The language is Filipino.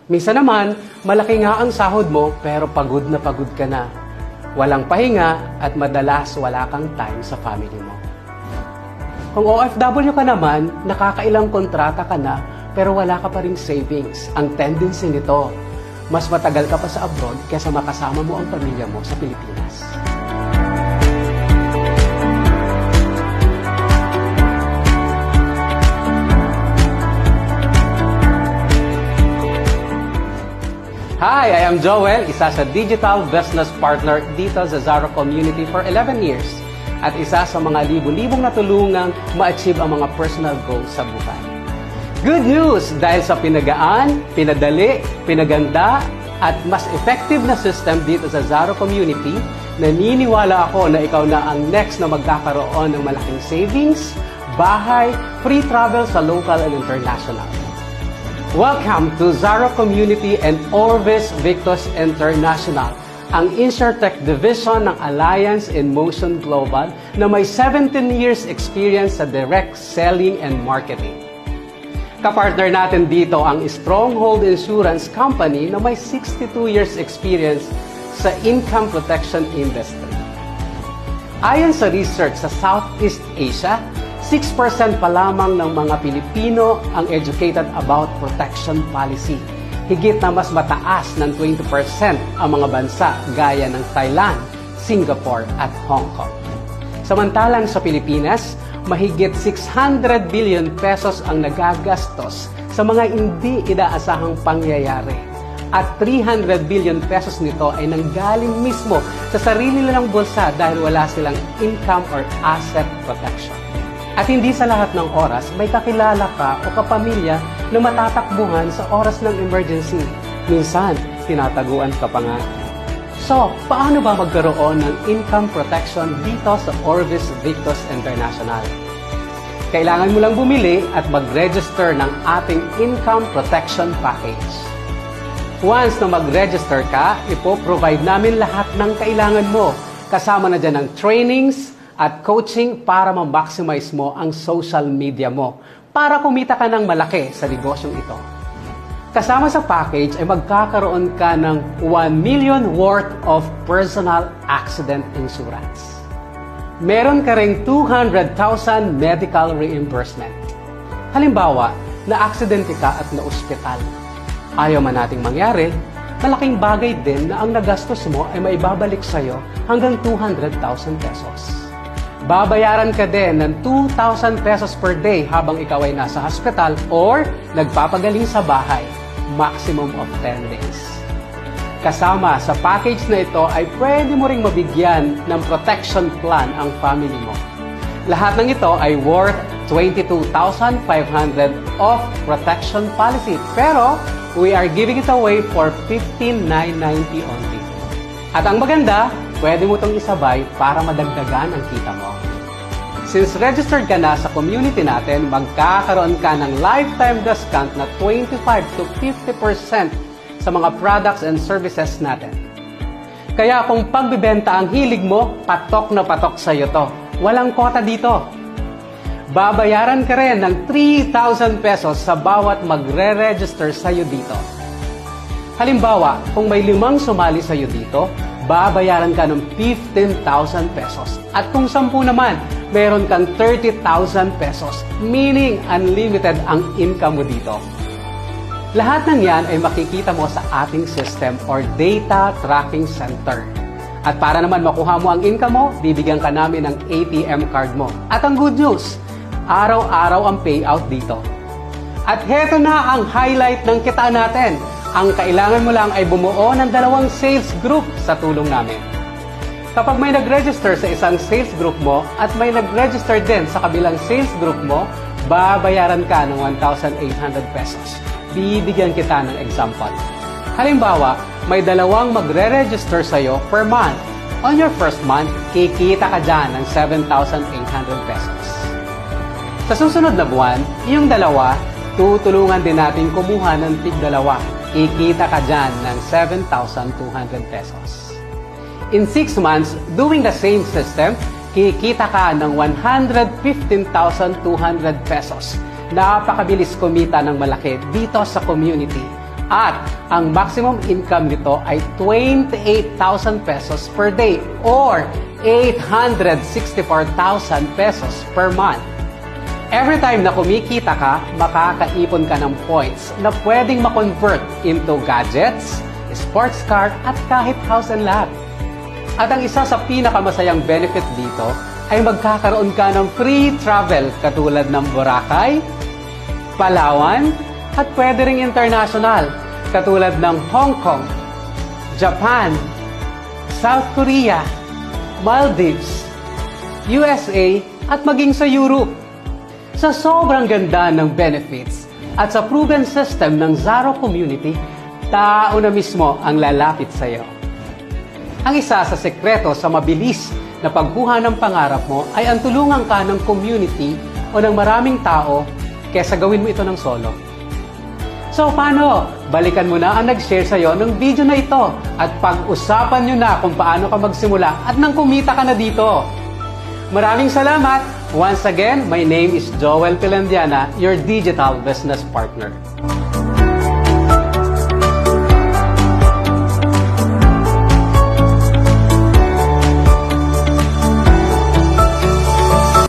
Minsan naman, malaki nga ang sahod mo pero pagod na pagod ka na. Walang pahinga at madalas wala kang time sa family mo. Kung OFW ka naman, nakakailang kontrata ka na pero wala ka pa ring savings. Ang tendency nito, mas matagal ka pa sa abroad kaysa makasama mo ang pamilya mo sa Pilipinas. Hi, I am Joel, isa sa digital business partner dito sa Zaro Community for 11 years at isa sa mga libu-libong natulungang ma-achieve ang mga personal goals sa buhay. Good news! Dahil sa pinagaan, pinadali, pinaganda at mas effective na system dito sa Zaro Community, naniniwala ako na ikaw na ang next na magkakaroon ng malaking savings, bahay, free travel sa local and international. Welcome to Zaro Community and Orvis Victus International, ang InsurTech division ng Alliance in Motion Global na may 17 years experience sa direct selling and marketing. Kapartner natin dito ang Stronghold Insurance Company na may 62 years experience sa income protection industry. Ayon sa research sa Southeast Asia, 6% pa lamang ng mga Pilipino ang educated about protection policy. Higit na mas mataas ng 20% ang mga bansa gaya ng Thailand, Singapore at Hong Kong. Samantalang sa Pilipinas, mahigit 600 billion pesos ang nagagastos sa mga hindi inaasahang pangyayari. At 300 billion pesos nito ay nanggaling mismo sa sarili nilang bulsa dahil wala silang income or asset protection. At hindi sa lahat ng oras may kakilala ka o kapamilya na matatakbuhan sa oras ng emergency. Minsan, tinataguan ka pa nga. So, paano ba magkaroon ng income protection dito sa Orvis Victus International? Kailangan mo lang bumili at mag-register ng ating income protection package. Once na mag-register ka, ipoprovide namin lahat ng kailangan mo. Kasama na dyan ng trainings at coaching para ma-maximize mo ang social media mo para kumita ka ng malaki sa negosyong ito. Kasama sa package ay magkakaroon ka ng 1 million worth of personal accident insurance. Meron ka ring 200,000 medical reimbursement. Halimbawa, na-aksidente ka at na-ospital. Ayaw man nating mangyari, malaking bagay din na ang nagastos mo ay maibabalik sa'yo hanggang 200,000 pesos. Babayaran ka din ng 2,000 pesos per day habang ikaw ay nasa hospital or nagpapagaling sa bahay, maximum of 10 days. Kasama sa package na ito ay pwede mo ring mabigyan ng protection plan ang family mo. Lahat ng ito ay worth 22,500 of protection policy, pero we are giving it away for 15,990 only. At ang maganda, pwede mo itong isabay para madagdagan ang kita mo. Since registered ka na sa community natin, magkakaroon ka ng lifetime discount na 25 to 50% sa mga products and services natin. Kaya kung pagbibenta ang hilig mo, patok na patok sa iyo to. Walang kota dito. Babayaran ka rin ng 3,000 pesos sa bawat magre-register sa iyo dito. Halimbawa, kung may 5 sumali sa iyo dito, babayaran ka ng 15,000 pesos. At kung 10 naman, meron kang 30,000 pesos, meaning unlimited ang income mo dito. Lahat ng yan ay makikita mo sa ating system or data tracking center. At para naman makuha mo ang income mo, bibigyan ka namin ng ATM card mo. At ang good news, araw-araw ang payout dito. At heto na ang highlight ng kita natin. Ang kailangan mo lang ay bumuo ng 2 sales group sa tulong namin. Kapag may nag-register sa isang sales group mo at may nag-register din sa kabilang sales group mo, babayaran ka ng 1,800 pesos. Bibigyan kita ng example. Halimbawa, may 2 magre-register sa'yo per month. On your first month, kikita ka dyan ng 7,800 pesos. Sa susunod na buwan, yung 2, tutulungan din natin kumuha ng tig-2. Kikita ka dyan ng 7,200 pesos. In 6 months, doing the same system, kikita ka ng 115,200 pesos. Napakabilis kumita ng malaki dito sa community. At ang maximum income nito ay 28,000 pesos per day or 864,000 pesos per month. Every time na kumikita ka, makakaipon ka ng points na pwedeng ma-convert into gadgets, sports car, at kahit house and lot. At ang isa sa pinakamasayang benefit dito ay magkakaroon ka ng free travel katulad ng Boracay, Palawan, at pwede ring international katulad ng Hong Kong, Japan, South Korea, Maldives, USA, at maging sa Europe. Sa sobrang ganda ng benefits at sa proven system ng Zaro Community, tao na mismo ang lalapit sa iyo. Ang isa sa sekreto sa mabilis na pagkuha ng pangarap mo ay ang tulungan ka ng community o ng maraming tao kesa gawin mo ito ng solo. So paano? Balikan mo na ang nag-share sa iyo ng video na ito at pag-usapan nyo na kung paano ka magsimula at nang kumita ka na dito. Maraming salamat! Once again, my name is Joel Pilandiana, your digital business partner.